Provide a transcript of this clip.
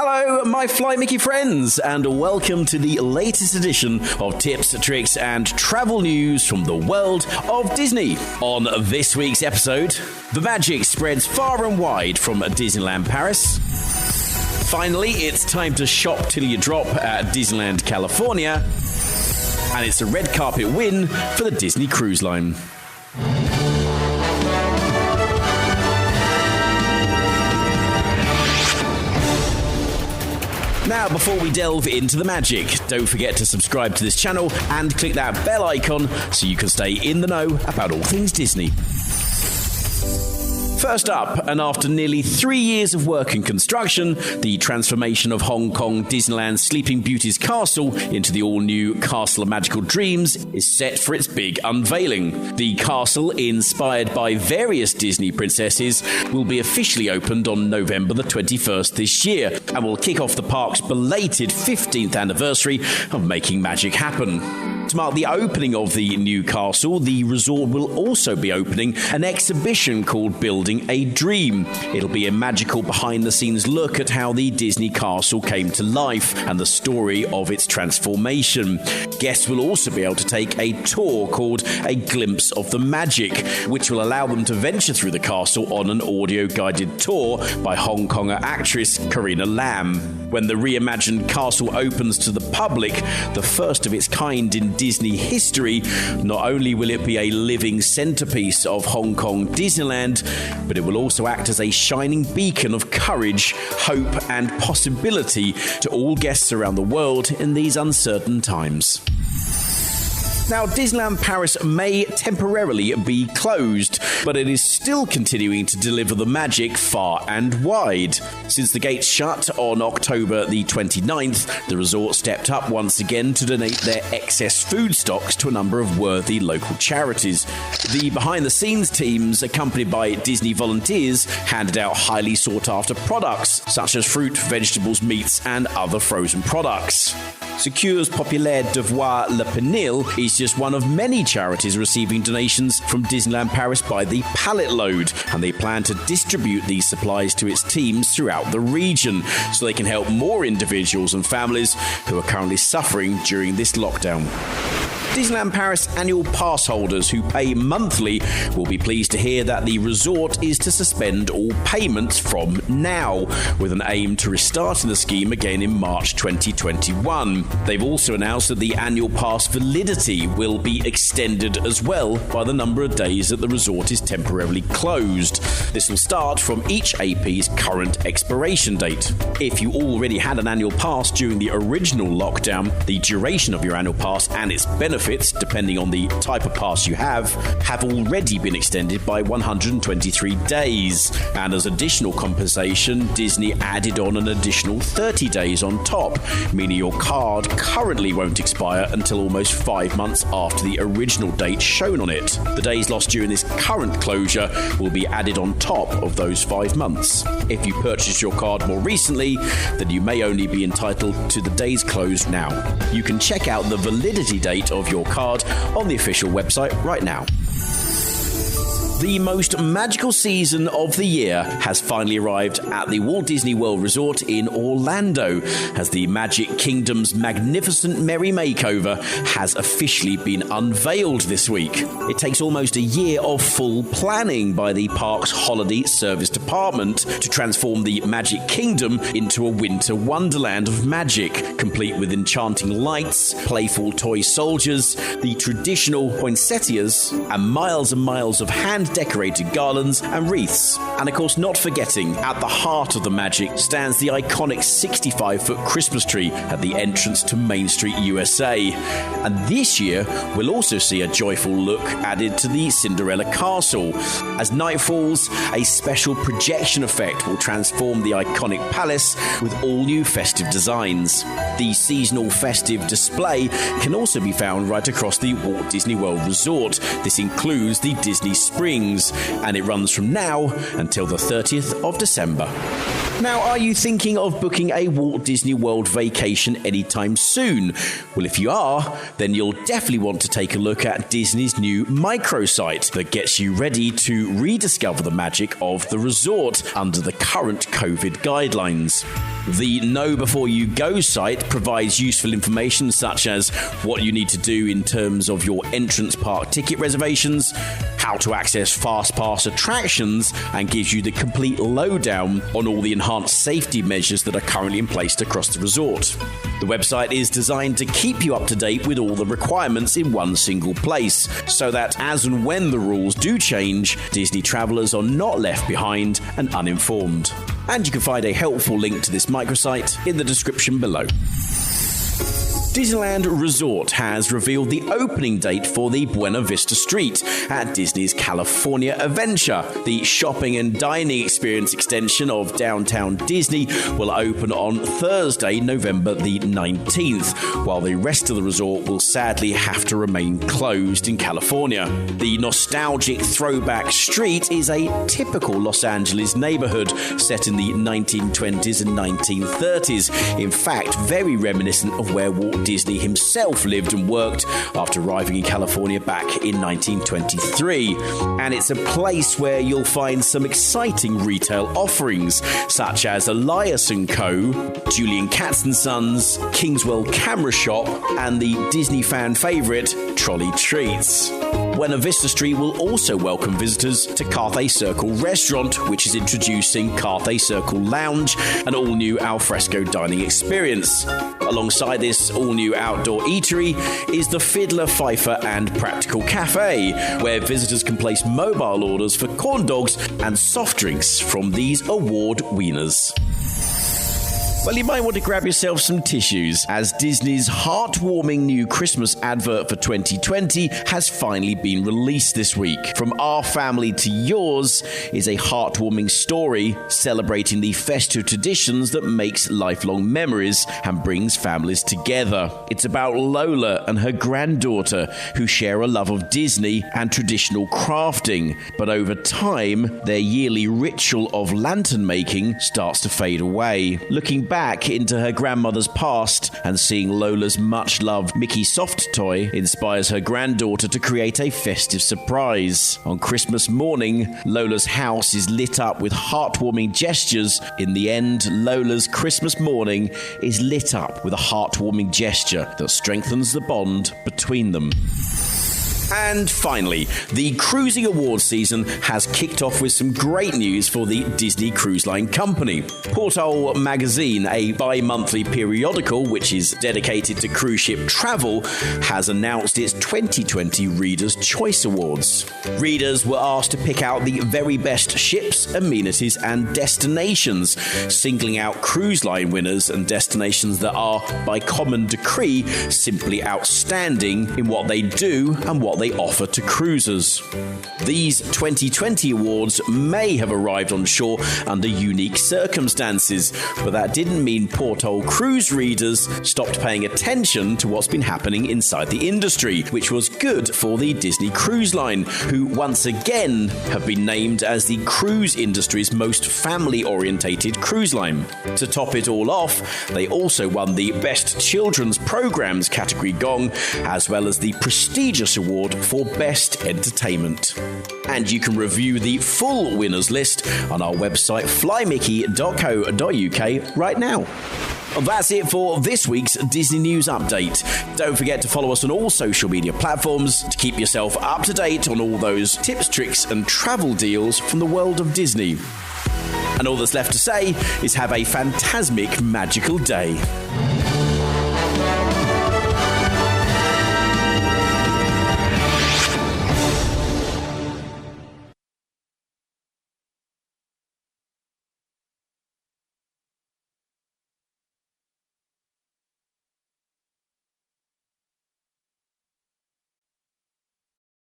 Hello, my Fly Mickey friends, and welcome to the latest edition of Tips, Tricks, and Travel News from the world of Disney. On this week's episode, the magic spreads far and wide from Disneyland Paris. Finally, it's time to shop till you drop at Disneyland California. And it's a red carpet win for the Disney Cruise Line. Now, before we delve into the magic, don't forget to subscribe to this channel and click that bell icon so you can stay in the know about all things Disney. First up, and after nearly 3 years of work and construction, the transformation of Hong Kong Disneyland's Sleeping Beauty's castle into the all-new Castle of Magical Dreams is set for its big unveiling. The castle, inspired by various Disney princesses, will be officially opened on November the 21st this year and will kick off the park's belated 15th anniversary of making magic happen. To mark the opening of the new castle, the resort will also be opening an exhibition called Building a Dream. It'll be a magical behind-the-scenes look at how the Disney castle came to life and the story of its transformation. Guests will also be able to take a tour called A Glimpse of the Magic, which will allow them to venture through the castle on an audio-guided tour by Hong Konger actress Karina Lam. When the reimagined castle opens to the public, the first of its kind in Disney history, not only will it be a living centerpiece of Hong Kong Disneyland, but it will also act as a shining beacon of courage, hope, and possibility to all guests around the world in these uncertain times. Now, Disneyland Paris may temporarily be closed, but it is still continuing to deliver the magic far and wide. Since the gates shut on October the 29th, the resort stepped up once again to donate their excess food stocks to a number of worthy local charities. The behind-the-scenes teams, accompanied by Disney volunteers, handed out highly sought-after products, such as fruit, vegetables, meats, and other frozen products. Secours Populaire Devoir Le Penil is just one of many charities receiving donations from Disneyland Paris by the pallet load, and they plan to distribute these supplies to its teams throughout the region so they can help more individuals and families who are currently suffering during this lockdown. Disneyland Paris annual pass holders who pay monthly will be pleased to hear that the resort is to suspend all payments from now, with an aim to restarting the scheme again in March 2021. They've also announced that the annual pass validity will be extended as well by the number of days that the resort is temporarily closed. This will start from each AP's current expiration date. If you already had an annual pass during the original lockdown, the duration of your annual pass and its benefits, depending on the type of pass you have already been extended by 123 days. And as additional compensation, Disney added on an additional 30 days on top, meaning your card currently won't expire until almost 5 months after the original date shown on it. The days lost during this current closure will be added on top of those 5 months. If you purchased your card more recently, then you may only be entitled to the days closed now. You can check out the validity date of your card on the official website right now. The most magical season of the year has finally arrived at the Walt Disney World Resort in Orlando, as the Magic Kingdom's magnificent Merry Makeover has officially been unveiled this week. It takes almost a year of full planning by the park's holiday service department to transform the Magic Kingdom into a winter wonderland of magic, complete with enchanting lights, playful toy soldiers, the traditional poinsettias, and miles of hand-decorated garlands and wreaths. And of course, not forgetting, at the heart of the magic stands the iconic 65-foot Christmas tree at the entrance to Main Street, USA. And this year, we'll also see a joyful look added to the Cinderella Castle. As night falls, a special projection effect will transform the iconic palace with all new festive designs. The seasonal festive display can also be found right across the Walt Disney World Resort. This includes the Disney Springs, and it runs from now until the 30th of December. Now, are you thinking of booking a Walt Disney World vacation anytime soon? Well, if you are, then you'll definitely want to take a look at Disney's new microsite that gets you ready to rediscover the magic of the resort under the current COVID guidelines. The Know Before You Go site provides useful information such as what you need to do in terms of your entrance park ticket reservations, how to access Fast Pass attractions, and gives you the complete lowdown on all the enhanced safety measures that are currently in place across the resort. The website is designed to keep you up to date with all the requirements in one single place, so that as and when the rules do change, Disney travelers are not left behind and uninformed. And you can find a helpful link to this microsite in the description below. Disneyland Resort has revealed the opening date for the Buena Vista Street at Disney's California Adventure. The shopping and dining experience extension of downtown Disney will open on Thursday, November the 19th, while the rest of the resort will sadly have to remain closed in California. The nostalgic throwback street is a typical Los Angeles neighborhood set in the 1920s and 1930s. In fact, very reminiscent of where Walt Disney himself lived and worked after arriving in California back in 1923. And it's a place where you'll find some exciting retail offerings, such as Elias & Co., Julian Katz & Sons, Kingswell Camera Shop, and the Disney fan favourite, Trolley Treats. Buena Vista Street will also welcome visitors to Carthay Circle Restaurant, which is introducing Carthay Circle Lounge, an all-new alfresco dining experience. Alongside this all-new outdoor eatery is the Fiddler, Pfeiffer and Practical Cafe, where visitors can place mobile orders for corn dogs and soft drinks from these award wieners. Well, you might want to grab yourself some tissues, as Disney's heartwarming new Christmas advert for 2020 has finally been released this week. From Our Family to Yours is a heartwarming story celebrating the festive traditions that makes lifelong memories and brings families together. It's about Lola and her granddaughter who share a love of Disney and traditional crafting, but over time, their yearly ritual of lantern making starts to fade away. Looking back into her grandmother's past and seeing Lola's much-loved Mickey soft toy inspires her granddaughter to create a festive surprise. On Christmas morning, Lola's house is lit up with heartwarming gestures. In the end, Lola's Christmas morning is lit up with a heartwarming gesture that strengthens the bond between them. And finally, the cruising awards season has kicked off with some great news for the Disney Cruise Line Company. Porthole Magazine, a bi-monthly periodical which is dedicated to cruise ship travel, has announced its 2020 Reader's Choice Awards. Readers were asked to pick out the very best ships, amenities and destinations, singling out cruise line winners and destinations that are, by common decree, simply outstanding in what they do and what they offer to cruisers. These 2020 awards may have arrived on shore under unique circumstances, but that didn't mean Porthole cruise readers stopped paying attention to what's been happening inside the industry, which was good for the Disney Cruise Line, who once again have been named as the cruise industry's most family-orientated cruise line. To top it all off, they also won the Best Children's Programs category gong, as well as the prestigious award for Best Entertainment. And you can review the full winners list on our website flymickey.co.uk right now. That's it for this week's Disney News Update. Don't forget to follow us on all social media platforms to keep yourself up to date on all those tips, tricks and travel deals from the world of Disney. And all that's left to say is have a phantasmic, magical day.